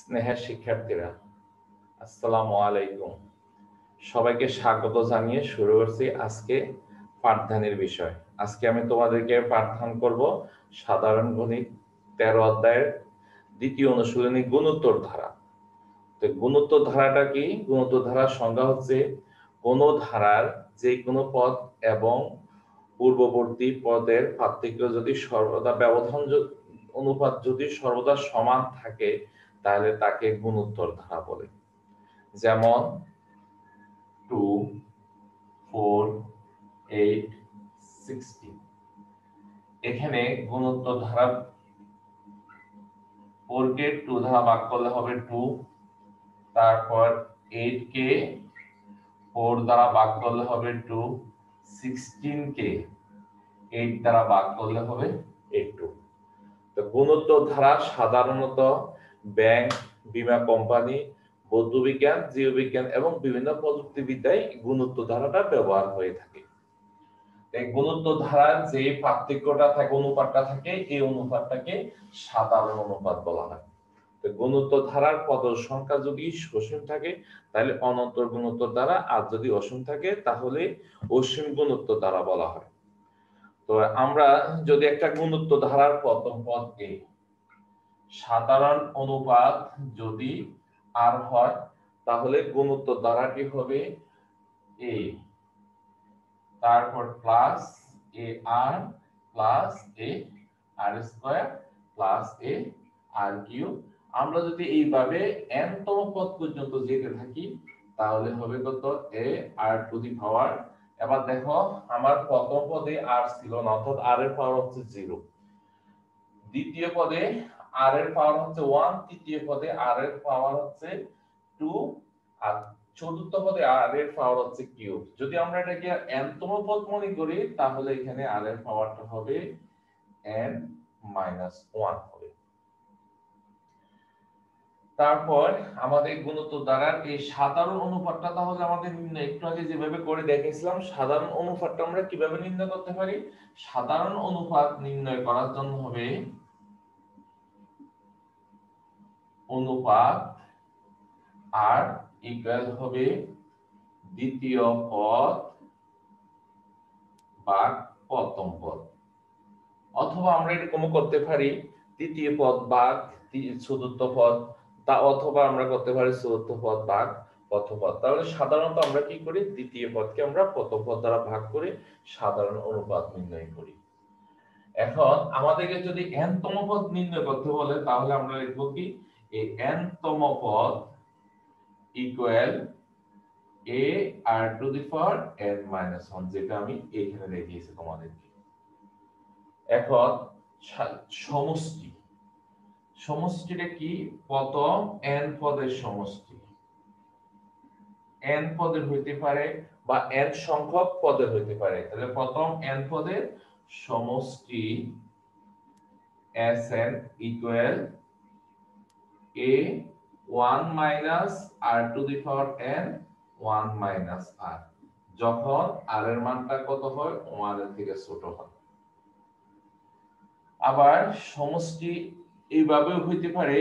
স্নেহের শিক্ষার্থীরা, আসসালামু আলাইকুম। সবাইকে স্বাগত জানিয়ে শুরু করছি আজকে পাঠদানের বিষয়। আজকে আমি তোমাদেরকে পাঠদান করব সাধারণ গণিত 13 অধ্যায়ের দ্বিতীয় অনুশীলনী গুণোত্তর ধারা। তো গুণোত্তর ধারাটা কি? গুণোত্তর ধারার সংজ্ঞা হচ্ছে কোনো ধারার যে কোনো পদ এবং পূর্ববর্তী পদের পার্থক্য যদি সর্বদা অনুপাত যদি সর্বদা সমান থাকে তাহলে তাকে গুণোত্তর ধারা বলে। যেমন 2, 4, 8, 16। এখানে গুণোত্তর ধারা 4 কে 2 দ্বারা ভাগ করলে হবে 2, তারপর 8 কে 4 দ্বারা ভাগ করলে হবে 2, 16 কে 8 দ্বারা ভাগ করলে হবে 2। তো গুণোত্তর ধারা সাধারণত ব্যাংক, বীমা কোম্পানি, বৌদ্ধবিজ্ঞান, জীববিজ্ঞান এবং বিভিন্ন প্রযুক্তিবিদ্যায় গুণোত্তর ধারাটা ব্যবহার হয়ে থাকে। এই গুণোত্তর ধারার যে পার্থক্যটা থাকে, অনুপাতটা থাকে, এই অনুপাতটাকে সাধারণ অনুপাত বলা হয়। তো গুণোত্তর ধারার পদের সংখ্যা যদি সসীম থাকে তাহলে অনন্তর গুণোত্তর ধারা, আর যদি অসীম থাকে তাহলে অসীম গুণোত্তর ধারা বলা হয়। তো আমরা যদি একটা গুণোত্তর ধারার প্রথম পদকে সাধারণ অনুপাত যদি আর হয় তাহলে গুণোত্তর ধারাটি হবে a, তারপর plus a r plus a r square plus a r cube. আমরা যদি এইভাবে n তম পদ পর্যন্ত যেতে থাকি তাহলে হবে কত? a r টু দি পাওয়ার। এবার দেখো আমার প্রথম পদে r ছিল না, অর্থাৎ r এর পাওয়ার হচ্ছে 0। দ্বিতীয় পদে r এর পাওয়ার হচ্ছে 1, তৃতীয় পদে r এর পাওয়ার হচ্ছে 2, আর চতুর্থ পদে r এর পাওয়ার হচ্ছে কিউব। যদি আমরা এটাকে n তম পদ মনে করি তাহলে এখানে r এর পাওয়ারটা হবে n - 1 হবে। তারপর আমাদের গুণোত্তর ধারার এই সাধারণ অনুপাতটা তাহলে আমাদের নির্ণয়, একটু আগে যেভাবে করে দেখেছিলাম সাধারণ অনুপাতটা আমরা কিভাবে নির্ণয় করতে পারি? সাধারণ অনুপাত নির্ণয় করার জন্য হবে অনুপাত আর ইকুয়াল হবে দ্বিতীয় পদ ভাগ প্রথম পদ, অথবা আমরা এরকমও করতে পারি তৃতীয় পদ ভাগ চতুর্থ পদ, তা অথবা আমরা করতে পারি চতুর্থ পদ ভাগ প্রথম পদ। তাহলে সাধারণত আমরা কি করি? দ্বিতীয় পদকে আমরা প্রথম পদ দ্বারা ভাগ করে সাধারণ অনুপাত নির্ণয় করি। এখন আমাদেরকে যদি n তম পদ নির্ণয় করতে বলে তাহলে আমরা লিখব কি? এই n তম পদ equal a r to the power n - 1, যেটা আমি এখানে দেখিয়েছি তোমাদেরকে। এখন সমষ্টি, সমষ্টিটা কি? প্রথম n পদের সমষ্টি n পদের হইতে পারে বা n সংখ্যক পদের হইতে পারে। তাহলে প্রথম n পদের সমষ্টি sn equal a 1 - r to the power n 1 - r, যখন r এর মানটা কত হয়? 1 এর থেকে ছোট হয়। আবার সমষ্টি এইভাবেও হইতে পারে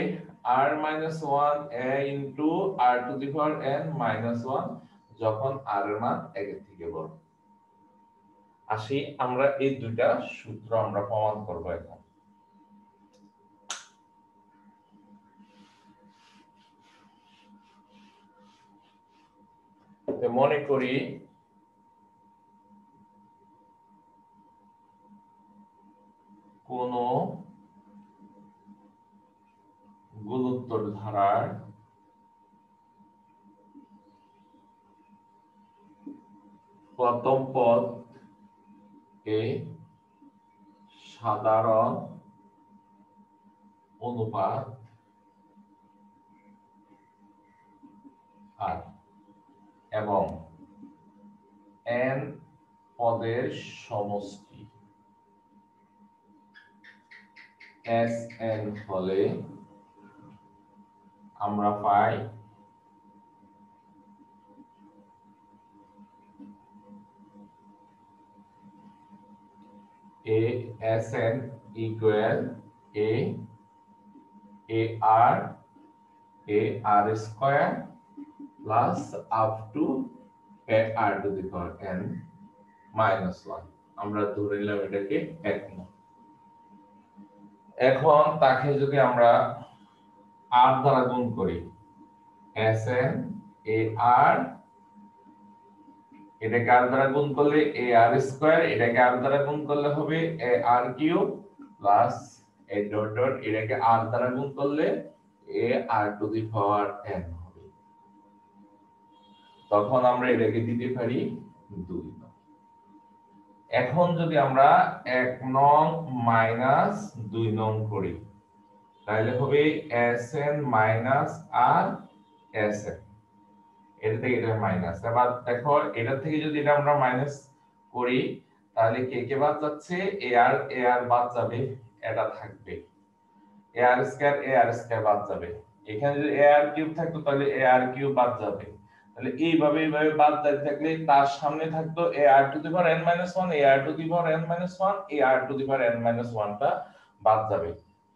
r - 1 a into r to the power n - 1, যখন r এর মান 1 এর থেকে বড়। আসি আমরা এই দুইটা সূত্র আমরা প্রমাণ করব এখন। মনে করি কোন গুণোত্তর ধারার প্রথম পদ কে সাধারণ অনুপাত আর এবং n পদের সমষ্টি Sn হলে আমরা পাই a Sn equal a r a r square plus up to a r to the power n minus 1। আমরা ধরে নিলাম এটাকে 1 নং। এখন তাকে যদি আমরা r দ্বারা গুণ করি sn ar, এটাকে r দ্বারা গুণ করলে ar স্কয়ার, এটাকে r দ্বারা গুণ করলে হবে ar cube plus a dot dot, এটাকে r দ্বারা গুণ করলে ar two the power n হবে। তখন আমরা এটাকে দিতে পারি 2 নং। এখন যদি আমরা 1 নং মাইনাস 2 নং করি তাহলে হবে sn মাইনাস r sn, এটা থেকে এটা মাইনাস। এবার দেখো এটা থেকে যদি এটা আমরা মাইনাস করি তাহলে কে কে বাদ যাচ্ছে, ar বাদ যাবে, এটা থাকবে ar স্কয়ার বাদ যাবে। এখানে যদি ar কিউব থাকতো তাহলে ar কিউব বাদ যাবে। তাহলে এইভাবে বাদ যাইতে থাকলে তার সামনে থাকতো ar two the power n - 1, ar two the power n - 1, ar two the power n - 1 টা বাদ যাবে।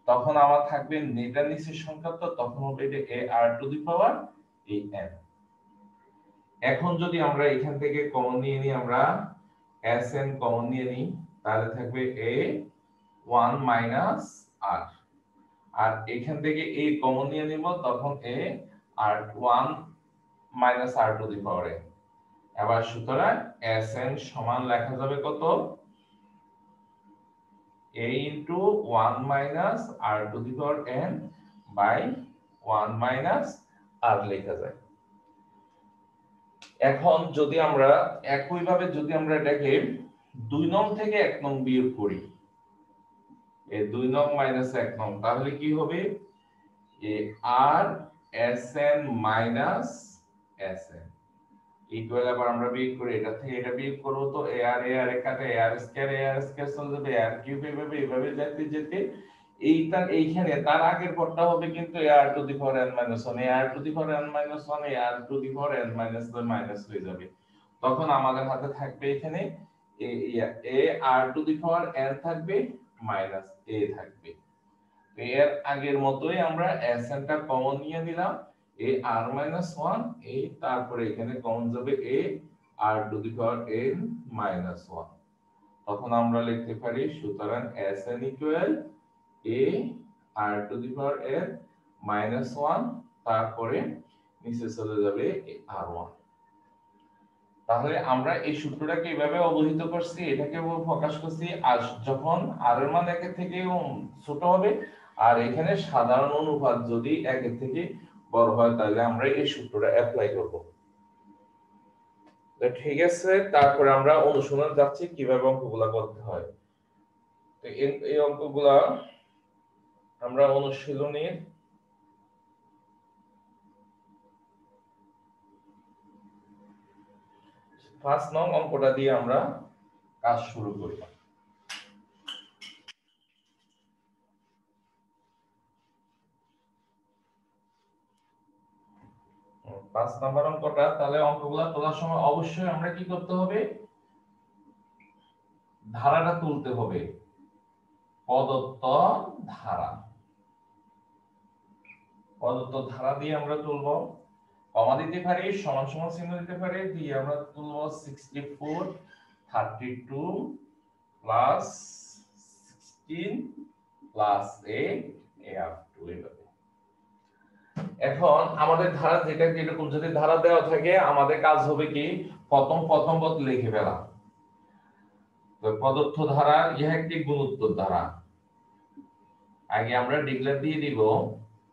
তখন আমার থাকবে এটা নিচের সংখ্যা, তো তখন হবে এটা ar টু দি পাওয়ার এই n। এখন যদি আমরা এখান থেকে কমন নিয়ে নিই, আমরা sn কমন নিয়ে নিই তাহলে থাকবে a 1 মাইনাস r, আর এখান থেকে a কমন নিয়ে নিব তখন a r 1 minus r to the power n। এবার সুতরাং sn সমান লেখা যাবে কত, a into 1 minus r to the power n by 1 minus r লেখা যায়। এখন যদি আমরা একই ভাবে যদি আমরা এটাকে 2 নং থেকে 1 নং বিয়োগ করি, এই 2 নং মাইনাস 1 নং, তাহলে কি হবে এ আর sn মাইনাস sn ইকুয়াল, আবার আমরা বিয়োগ করি এটা থেকে এটা বিয়োগ করব, তো ar এ কাটে ar স্কয়ার চলে যাবে, ar কিউব এইভাবে যেতে যেতে এইটা এইখানে তার আগের পদটা হবে কিন্তু ar two the power n - 1, ar two the power n - 1, ar two the power n - 1 minus হয়ে যাবে। তখন আমাদের হাতে থাকবে এখানে a r to the power n থাকবে মাইনাস a থাকবে। এর আগের মতোই আমরা sn টা কমন নিয়ে নিলাম, a r - 1, এই তারপরে এখানে কমন যাবে a r to the power n - 1। তখন আমরা লিখতে পারি সুতরাং sn equal a r to the power n - 1, তারপরে নিচে চলে যাবে r1। তাহলে আমরা এই সূত্রটাকে এইভাবে অবহিত করছি, এটাকে প্রকাশ করছি আজ যখন r এর মান 1 এর থেকে ছোট হবে আর এখানে সাধারণ অনুপাত যদি 1 এর থেকে বড় হয় তাহলে আমরা এই সূত্রটা অ্যাপ্লাই করব। তো ঠিক আছে, তারপরে আমরা অনুশীলন যাচ্ছি কিভাবে অঙ্কগুলো করতে হয়। তো এই অঙ্কগুলো আমরা অনুশীলনীর 5 নং অঙ্কটা দিয়ে আমরা কাজ শুরু করি। 5 নাম্বার অঙ্কটা, তাহলে অঙ্কগুলো তোলার সময় অবশ্যই আমরা কি করতে হবে, ধারাটা তুলতে হবে, প্রদত্ত ধারা। প্রদত্ত ধারা দিয়ে আমরা তুলবো, কমা দিতে পারি, সমান সমান চিহ্ন দিতে পারি, দিয়ে আমরা তুলবো 64 32 plus 16 plus 8 A up to এইভাবে। এখন আমাদের ধারা যেটা এরকম যদি ধারা দেওয়া থাকে আমাদের কাজ হবে কি, প্রথম পদ লিখে ফেলা। তো প্রদত্ত ধারা ইহা একটি গুণোত্তর ধারা। আগে আমরা ডিক্লেয়ার দিয়ে দিব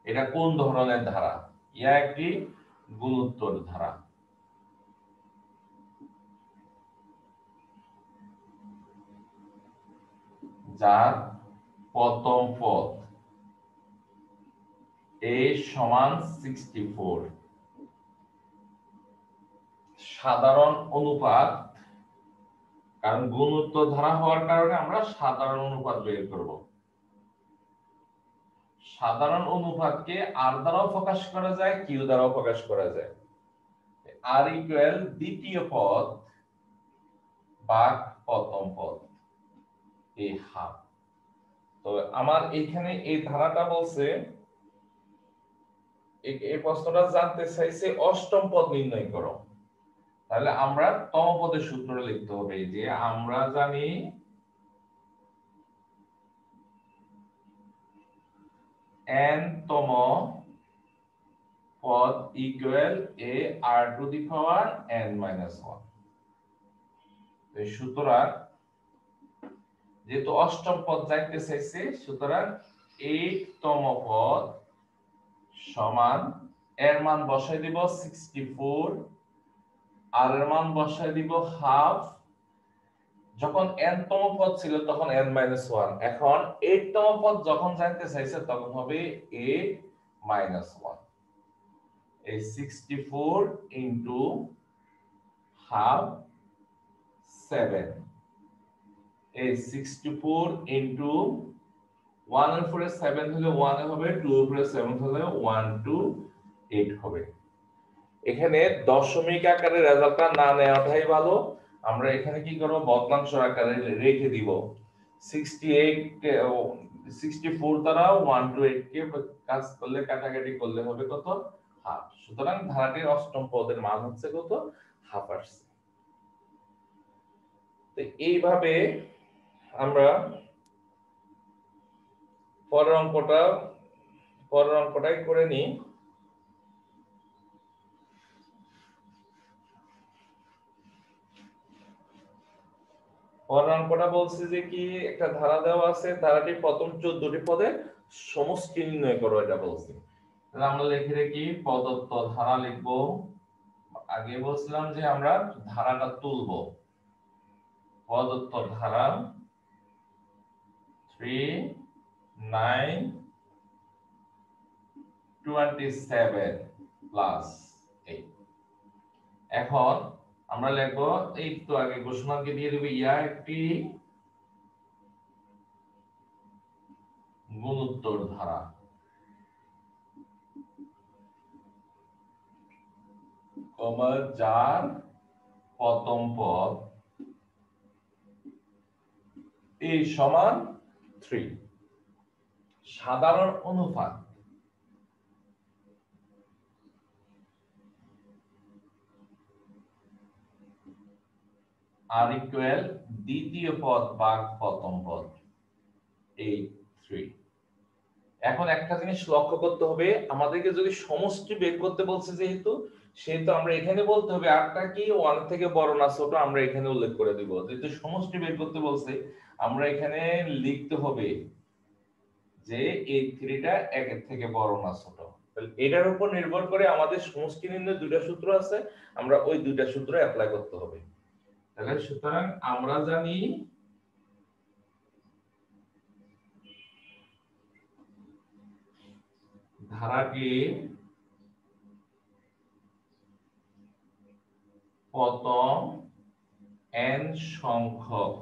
এটা কোন ধরনের ধারা, ইহা একটি গুণোত্তর ধারা। যার প্রথম পদ a সমান 64, সাধারণ অনুপাত, কারণ গুণোত্তর ধারা হওয়ার কারণে আমরা সাধারণ অনুপাত বের করব। সাধারণ অনুপাতকে r দ্বারাও প্রকাশ করা যায়, q দ্বারাও প্রকাশ করা যায়। r ইকুয়াল দ্বিতীয় পদ ভাগ প্রথম পদ, এই হাফ। তো আমার এখানে এই ধারাটা বলছে এই প্রশ্নটা জানতে চাইছে অষ্টম পদ নির্ণয় করো। তাহলে আমরা তম পদের সূত্রটা লিখতে হবে যে আমরা জানি n তম পদ equal a r to the power n minus 1। এই সুতরাং যেহেতু অষ্টম পদ যাইতে চাইছে, সুতরাং 8 তম পদ সমান এর মান বসাই দিব 64, আর এর মান বসাই দিব হাফ। যখন n তম পদ ছিল তখন n মাইনাস 1, এখন 8 তম পদ যখন জানতে চাইছে তখন হবে a মাইনাস 1। এই 64 ইনটু হাফ 7, এই 64 ইনটু 1 এর উপরে 7 হলে 1 এ হবে, 2 এর উপরে 7 হলে 1 টু 8 হবে। এখানে দশমিক আকারে রেজাল্টটা না নেওয়াটাই ভালো। আমরা এখানে কি করব, ভগ্নাংশ আকারে রেখে দিব। 64 দ্বারা 1 টু 8 কে কাজ করলে কাটাকাটি করলে হবে কত, হাফ। সুতরাং ধারাটির অষ্টম পদের মান হচ্ছে কত, হাফ আসছে। তো এইভাবে আমরা পরের অঙ্কটাই করে নিই। পরের অঙ্কটা বলছে যে কি, একটা ধারা দেওয়া আছে, ধারাটির প্রথম 14টি পদে সমষ্টি নির্ণয় করো, এটা বলছে। তাহলে আমরা লিখে রাখি প্রদত্ত ধারা লিখব। আগে বলছিলাম যে আমরা ধারাটা তুলব। প্রদত্ত ধারা 3 9 27 প্লাস 8। এখন আমরা লিখব, এই তো আগে ঘোষণাকে দিয়ে দেব, ইয়া একটি গুণোত্তর ধারা। যার প্রথম পদ a সমান 3। সাধারণ অনুপাত r ইকুয়াল দ্বিতীয় পদ ভাগ প্রথম পদ 3। এখন একটা জিনিস লক্ষ্য করতে হবে, আমাদেরকে যদি সমষ্টি বের করতে বলছে সেহেতু আমরা এখানে বলতে হবে আরটা কি 1 থেকে বড় না ছোট, আমরা এখানে উল্লেখ করে দিব। যেহেতু সমষ্টি বের করতে বলছে, আমরা এখানে লিখতে হবে যে এই 3টা 1 এর থেকে বড় না ছোট। তাহলে এটার উপর নির্ভর করে আমাদের সমষ্টি নির্ণয়ের দুইটা সূত্র আছে, আমরা ওই দুইটা সূত্র অ্যাপ্লাই করতে হবে। তাহলে সুতরাং আমরা জানি ধারাটি প্রথম n সংখ্যক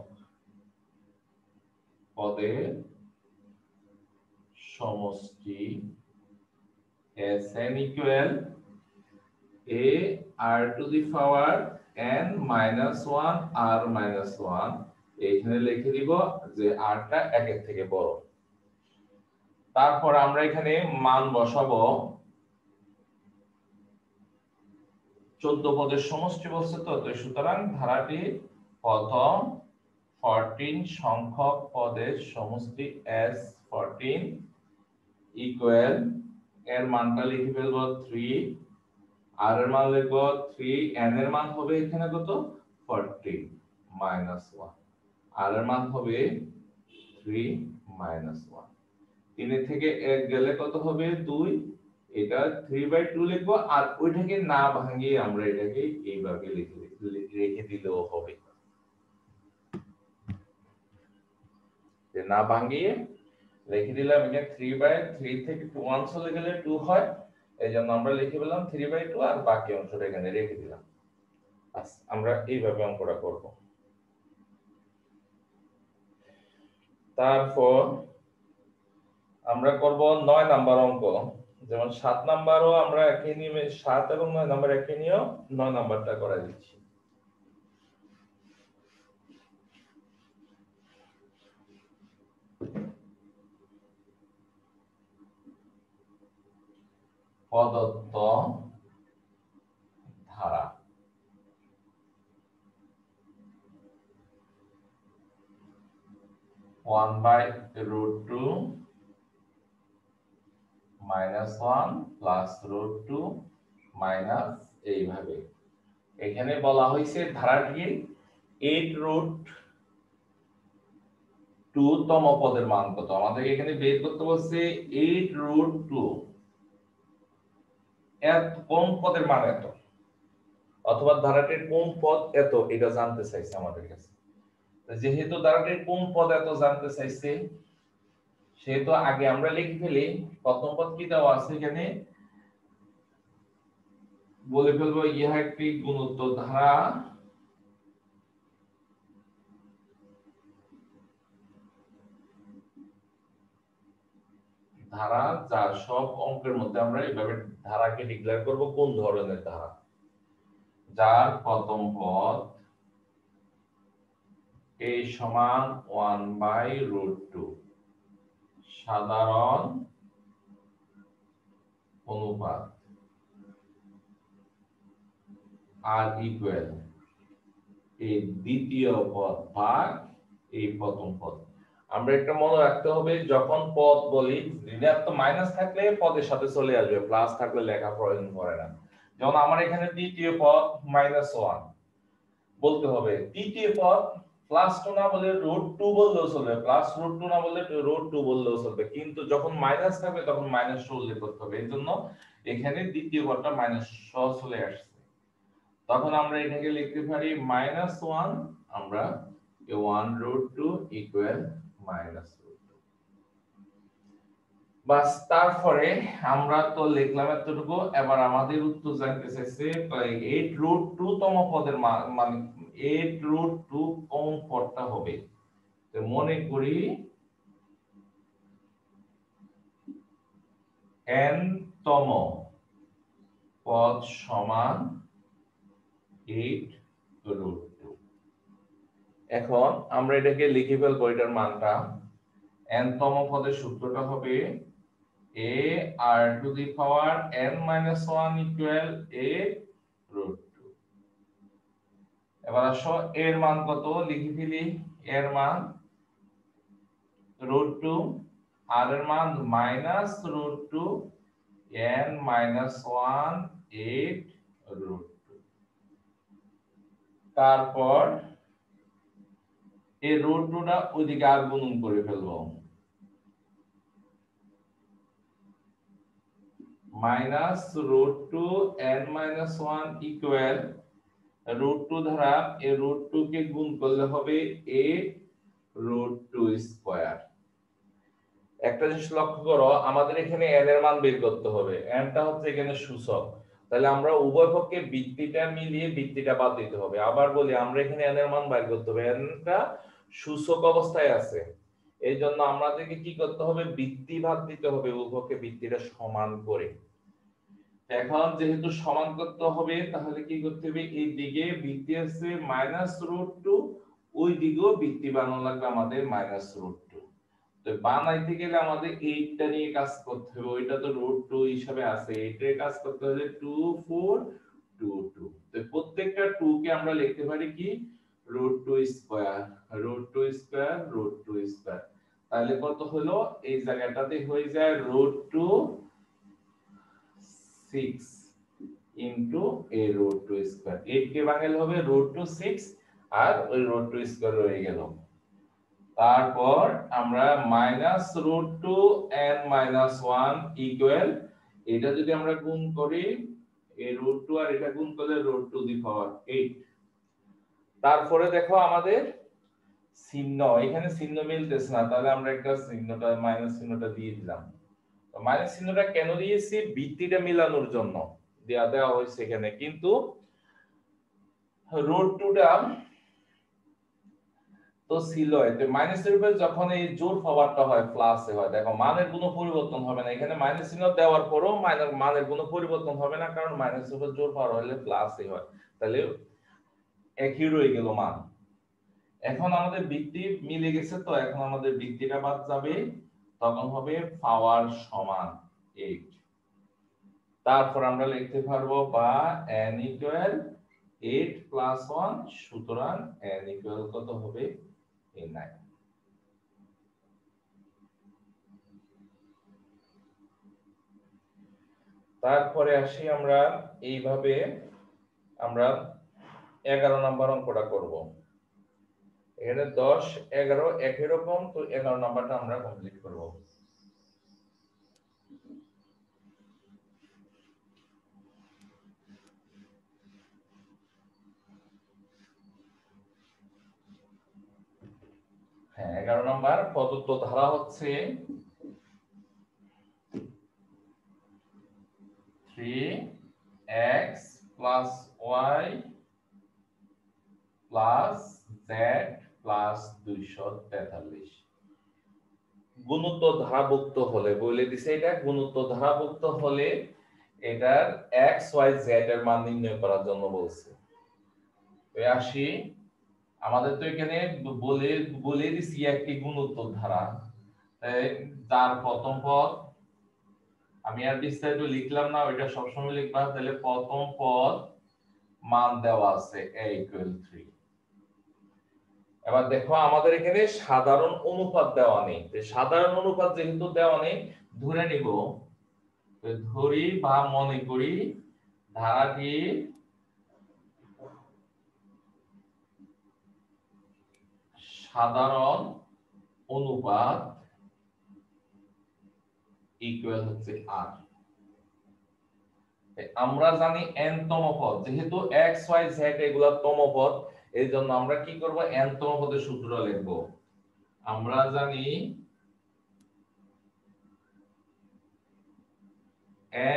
পদের সমষ্টি Sn equal a r to the power n minus 1 r minus 1। এখানে লিখে দিব যে r টা 1 এর থেকে বড়। তারপর আমরা এখানে মান বসাবো। 14 পদের সমষ্টি বলছে তো, সুতরাং ধারাটি প্রথম 14 সংখ্যক পদের সমষ্টি S14 ইকুয়াল, এর মানটা লিখে ফেলবো 3, আর এর মান লিখবো 3, n এর মান হবে এখানে কত 14 মাইনাস 1, আর এর মান হবে 3 মাইনাস 1। 3 এর থেকে 1 গেলে কত হবে 2, এটা 3/2 লিখবো। আর ওইটাকে না ভাঙিয়ে আমরা এটাকে এইভাবে রেখে দিলেও হবে, যে না ভাঙিয়ে লিখে দিলাম। এটা 3/3 থেকে 1 চলে গেলে 2 হয়, এইজন্য আমরা লিখে দিলাম 3/2 আর বাকি অংশটা এখানে রেখে দিলাম। আচ্ছা, আমরা এইভাবে অঙ্কটা করব। তারপর আমরা করব 9 নাম্বার অঙ্ক। যেমন 7 নাম্বারও আমরা একই নিয়মে 7 এবং 9 নাম্বার একই নিয়ম, 9 নাম্বারটা করে দিচ্ছি। প্রদত্ত ধারা। One by root two minus one plus root two minus, এইভাবে। এখানে বলা হয়েছে ধারাটি 8 রুট 2 তম পদের মান কত। আমাদের এখানে বের করতে বলছে 8 রুট 2 এত কোন পদের মান এত, অথবা ধারাটির কোন পদ এত, এটা জানতে চাইছে আমাদের কাছে। যেহেতু ধারাটির কোন পদ এত জানতে চাইছে, সেহেতু আগে আমরা লিখে ফেলি প্রথম পদ কি দেওয়া আছে এখানে, বলে ফেলবো ইহা একটি গুণোত্তর ধারা যার সব অঙ্কের মধ্যে আমরা এইভাবে ধারাকে ডিক্লেয়ার করব কোন ধরনের ধারা, যার প্রথম পদ a সমান 1 বাই রুট 2 সাধারণ অনুপাত আর ইকুয়াল এই দ্বিতীয় পদ ভাগ এই প্রথম পদ। আমরা একটা মনে রাখতে হবে, যখন পদ বলি ঋণাত্মক মাইনাস থাকলে পদের সাথে চলে আসবে, প্লাস থাকলে লেখা প্রয়োজন পড়ে না। যেমন আমার এখানে দ্বিতীয় পদ -1 বলতে হবে, তৃতীয় পদ প্লাস 2 না বলে রুট 2 বললেও চলবে, প্লাস রুট 2 না বলে রুট 2 বললেও চলবে, কিন্তু যখন মাইনাস থাকবে তখন মাইনাস উল্লেখ করতে হবে। এজন্য এখানে দ্বিতীয় পদটা মাইনাস চলে আসছে, তখন আমরা এটাকে লিখতে পারি -1, আমরা 1 রুট 2 ইকুয়াল -√2। বাস, তারপরে আমরা তো লিখলাম এতটুকু। এবার আমাদের উত্তর জানতে চাইছে 8 রুট 2 তম পদের মান 8 রুট 2 কোন পদটা হবে। তো মনে করি n তম পদ সমান 8 রুট 2। এখন আমরা এটাকে লিখে ফেলবো, এটার মানটা n তম পদের সূত্রটা হবে a r to the power n minus 1 equal a root 2। এবার আসো এর মান কত লিখে ফেলি, এর মান রুট 2, আর এর মান minus root 2 n minus 1 8 root 2। তারপর এই রুট 2টা ওইদিকে আর গুণন করে ফেলবো, minus root 2 n minus 1 equal root 2 দ্বারা এই রুট 2 কে গুণ করলে হবে a রুট 2 স্কয়ার। একটা জিনিস লক্ষ্য করো, আমাদের এখানে n এর মান বের করতে হবে, n টা হচ্ছে এখানে সূচক, তাহলে আমরা উভয় পক্ষে বৃত্তিটা মিলিয়ে বৃত্তিটা বাদ দিতে হবে। আবার বলি, আমরা এখানে n এর মান বের করতে হবে, n টা সূচক অবস্থায় আছে, এই জন্য আমাদেরকে কি করতে হবে, বৃত্তি ভাগ দিতে হবে উভয় পক্ষে বৃত্তিটা সমান করে। এখন যেহেতু সমান করতে হবে, তাহলে কি করতে হবে, এই দিকে বৃত্তি আছে -√2, ওই দিকেও বৃত্তি বানানো লাগবে আমাদের -√2। তো বানাইতে গেলে আমাদের 8 টা নিয়ে কাজ করতে হবে, ওইটা তো √2 হিসাবে আছে, 8 এর কাজ করতে হলে 2 4 2 2। তো প্রত্যেকটা 2 কে আমরা লিখতে পারি কি √2 স্কয়ার, √2 স্কয়ার, √2 স্কয়ার। তাহলে কত হলো, এই জায়গাটাতে হয়ে যায় √2 6 ইনটু a √2 স্কয়ার। 8 কে ভাঙলে হবে √2 6 আর ওই √2 স্কয়ার রয়ে গেল। তারপর আমরা -√2 n - 1 ইকুয়াল, এটা যদি আমরা গুণ করি এই √2 আর এটা গুণ করলে √2 দি পাওয়ার 8। তারপরে দেখো আমাদের চিহ্ন, এখানে চিহ্ন মিলতেছে না, তাহলে আমরা একটা চিহ্নটা মাইনাস চিহ্নটা দিয়ে দিলাম। তো মাইনাস চিহ্নটা কেন দিয়েছি, বৃত্তিটা মিলানোর জন্য দেওয়া হয়েছে এখানে, কিন্তু √2টা তো ছিল, এতে মাইনাসের উপরে যখন এই জোর পাওয়ারটা হয় প্লাসে হয়, দেখো মানের কোনো পরিবর্তন হবে না, এখানে মাইনাস চিহ্ন দেওয়ার পরেও মানের কোনো পরিবর্তন হবে না, কারণ মাইনাসের উপর জোর পাওয়ার হলে প্লাসই হয়, তাহলে একই রয়ে গেল মান। এখন আমাদের বৃত্তি মিলে গেছে, তো এখন আমাদের বৃত্তিটা বাদ যাবে, তখন হবে পাওয়ার সমান 8। তারপর আমরা লিখতে পারবো বা n ইকুয়াল 8 প্লাস 1, সুতরাং n ইকুয়াল কত হবে? 9। তারপরে আসি আমরা এইভাবে আমরা 11 নাম্বার অঙ্কটা করব। এখানে 10 11 একই রকম, তো 11 নাম্বারটা আমরা কমপ্লিট করব। হ্যাঁ, 11 নাম্বার প্রদত্ত ধারা হচ্ছে 3x plus y plus z plus 243। গুণোত্তর ধারাভুক্ত হলে, বলে দিছে এটা গুণোত্তর ধারাভুক্ত হলে এটার x y z এর মান নির্ণয় করার জন্য বলছে। তো আসি, আমাদের তো এখানে বলে দিছি একটি গুণোত্তর ধারা, তার প্রথম পদ আমি আর বিস্তারিত লিখলাম না, ওইটা সবসময় লিখবা। তাহলে প্রথম পদ মান দেওয়া আছে a equal 3। এবার দেখো আমাদের এখানে সাধারণ অনুপাত দেওয়া নেই, সাধারণ অনুপাত যেহেতু দেওয়া নেই, ধরে নিব, ধরি বা মনে করি ধারাটি সাধারণ অনুপাত ইকুয়াল হচ্ছে r। আমরা জানি n তম পদ, যেহেতু x y z এগুলা তম পদ, এই জন্য আমরা কি করব, n তম পদের সূত্র লিখব। আমরা জানি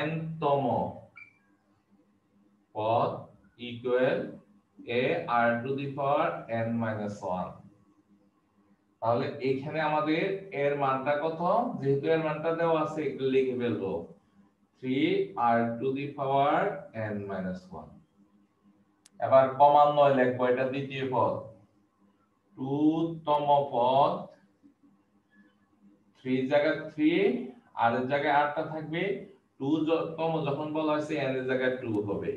n তম পদ equal a r to the power n minus 1। তাহলে এখানে আমাদের এর মানটা কত, যেহেতু এর মানটা দেওয়া আছে একটু লিখে ফেলবো, 3r to the power n minus 1। এবার ক্রমান্বয়ে লিখবো, এটা দ্বিতীয় পদ, 2 তম পদ, 3 জায়গায় 3 আর এর জায়গায় r টা থাকবে, 2 তম যখন বলা হয়েছে n এর জায়গায় 2 হবে।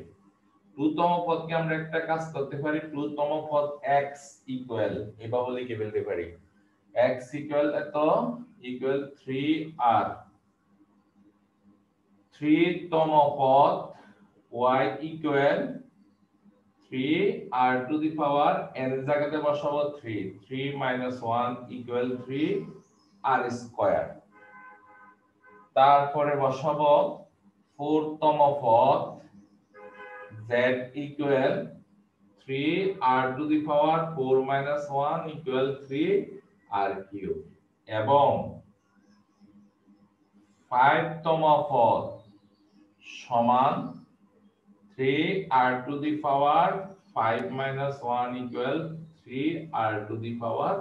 2 তম পদকে আমরা একটা কাজ করতে পারি, 2 তম পদ x ইকুয়াল এভাবে লিখে ফেলতে পারি, x ইকুয়াল এত ইকুয়াল 3r। 3 তম পদ y equal 3r to the power n এর জায়গাতে বসাবো 3, 3 1 ইকুয়াল 3r স্কয়ার। তারপরে বসাবো 4 তম পদ z equal 3r to the power 4 1 equal 3r cube, এবং 5 তম পদ সমান 3r to the power 5 1 equal 3r to the power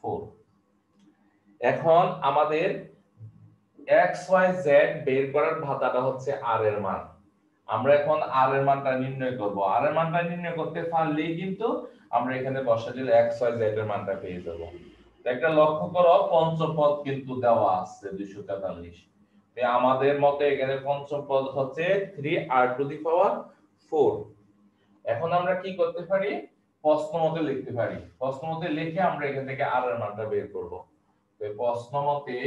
4। এখন আমাদের x y z বের করার ধাঁধাটা হচ্ছে r এর মান। আমরা এখন r এর মানটা নির্ণয় করব। r এর মানটা নির্ণয় করতে পারলেই কিন্তু আমরা এখানে বসা দিলে x y z এর মানটা পেয়ে যাব। তো একটা লক্ষ্য করো, পঞ্চম পদ কিন্তু দেওয়া আছে 243। তো আমাদের মতে এখানে পঞ্চম পদ হচ্ছে 3r টু দি পাওয়ার 4। এখন আমরা কি করতে পারি, প্রশ্ন মতে লিখতে পারি। প্রশ্ন মতে লিখে আমরা এখান থেকে r এর মানটা বের করব। তো প্রশ্ন মতে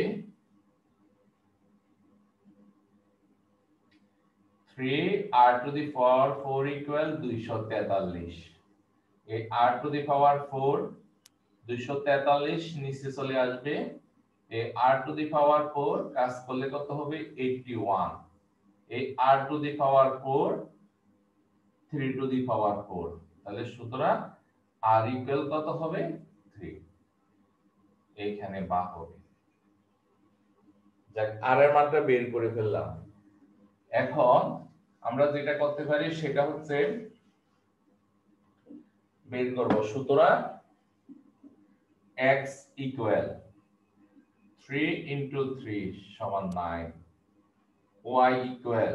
3r to the power 4 equal 243। এই r টু দি পাওয়ার 4 243 নিচে চলে আসবে, এই r টু দি পাওয়ার 4 কাজ করলে কত হবে 81। এই r to the power 4 3 to the power 4, তাহলে সুতরাং r ইকুয়াল কত হবে 3। এইখানে বা হবে, যাক r এর মানটা বের করে ফেললাম। এখন আমরা যেটা করতে পারি সেটা হচ্ছে বের করব, সুতরাং x ইকুয়াল 3 into 3 সমান 9, y equal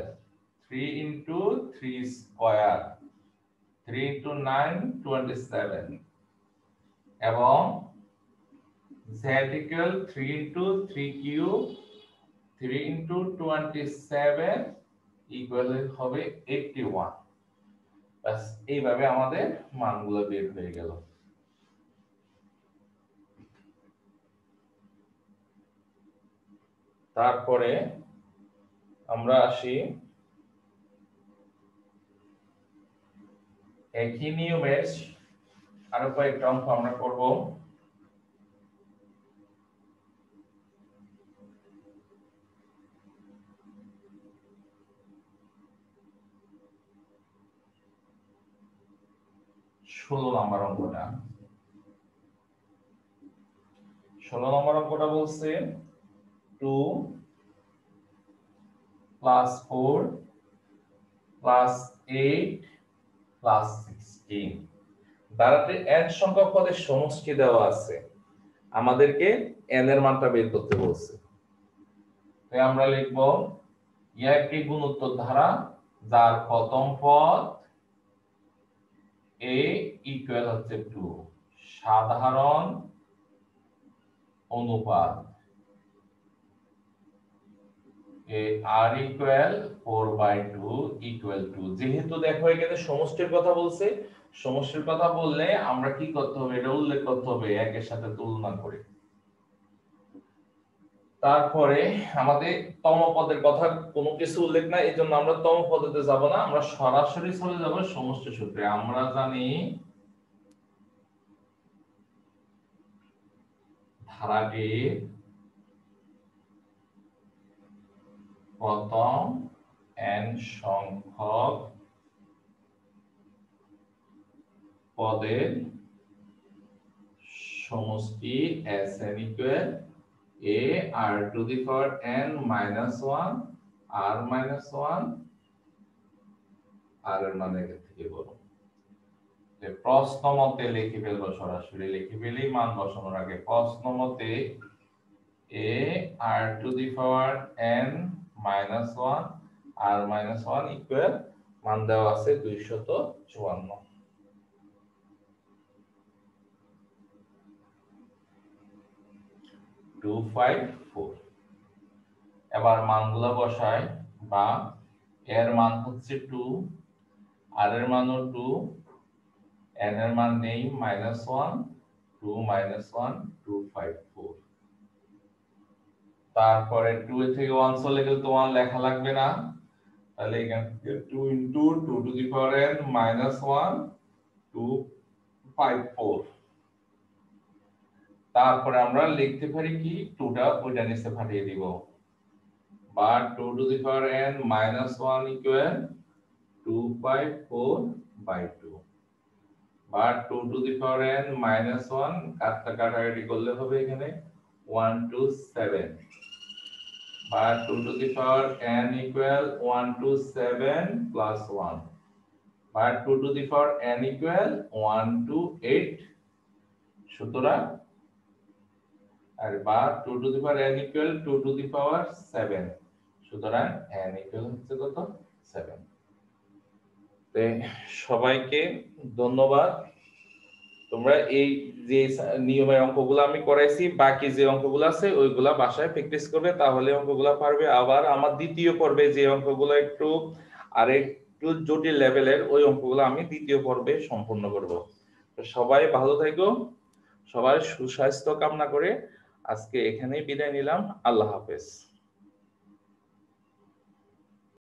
3 into 3 square, 3 into 9 27, এবং z equal 3 into 3 cube, 3 into 27 equal হবে 81। বাস এইভাবে আমাদের মানগুলো বের হয়ে গেল। তারপরে আমরা আসি একই নিয়মের আরো কয়েকটা অঙ্ক আমরা করব। ষোলো নম্বর অঙ্কটা বলছে 2 + 4 + 8 + 16 দ্বারাতে n সংখ্যক পদের সমষ্টি দেওয়া আছে, আমাদেরকে n এর মানটা বের করতে বলছে। তাই আমরা লিখব একটি গুণোত্তর ধারা যার প্রথম পদ a ইকুয়াল হচ্ছে 2, সাধারণ অনুপাত r ইকুয়াল 4/2 ইকুয়াল টু। যেহেতু দেখো এখানে সমষ্টির কথা বলছে, সমষ্টির কথা বললে আমরা কি করতে হবে, এটা উল্লেখ করতে হবে একের সাথে তুলনা করে। তারপরে আমাদের তম পদের কথা কোনো কিছু উল্লেখ নাই, এই জন্য আমরা তম পদেতে যাব না, আমরা সরাসরি চলে যাব সমষ্টি সূত্রে। আমরা জানি ধারাটির প্রথম n সংখ্যক পদের সমষ্টি Sn equal a r to the power n minus 1 r minus 1 r এর মান এর থেকে বড়। প্রশ্ন মতে লিখে ফেলবো, সরাসরি লিখে ফেলি মান বসানোর আগে। প্রশ্ন মতে a r to the power n minus 1 r minus 1 equal মান দেওয়া আছে 254। 254। এবার মানগুলো বসাই, বা এর মান হচ্ছে 2, আর এর মানও 2, n এর মান নেই -1, 2 - 1 254। তারপরে 2 এর থেকে 1 চলে গেলে তো 1 লেখা লাগবে না, তাহলে এখান থেকে 2 * 2 টু দি পাওয়ার n -1 254। তারপরে আমরা লিখতে পারি কি 2টা ওইটা নিচে পাঠিয়ে দিব, বা 2 to the power n -1 equal 254/2, বা 2 টু দি পাওয়ার n -1 কাটাকাটি করলে হবে এখানে 127, বা 2 to the power n equal 127 + 1, বা 2 to the power n equal 128। সুতরাং আর বা 2 to the power n equal 2 to the power 7, সুতরাং n ইকুয়াল হচ্ছে কত 7। তে সবাইকে ধন্যবাদ। তোমরা এই যে নিয়মের অঙ্কগুলো আমি করাইছি, বাকি যে অঙ্কগুলো আছে ওইগুলা বাসায় প্র্যাকটিস করবে, তাহলে অঙ্কগুলো পারবে। আবার আমার দ্বিতীয় পর্বে যে অঙ্কগুলো একটু জটিল লেভেলের, ওই অঙ্কগুলো আমি দ্বিতীয় পর্বে সম্পূর্ণ করব। তো সবাই ভালো থেকো, সবার সুস্বাস্থ্য কামনা করে আজকে এখানেই বিদায় নিলাম। আল্লাহ হাফেজ।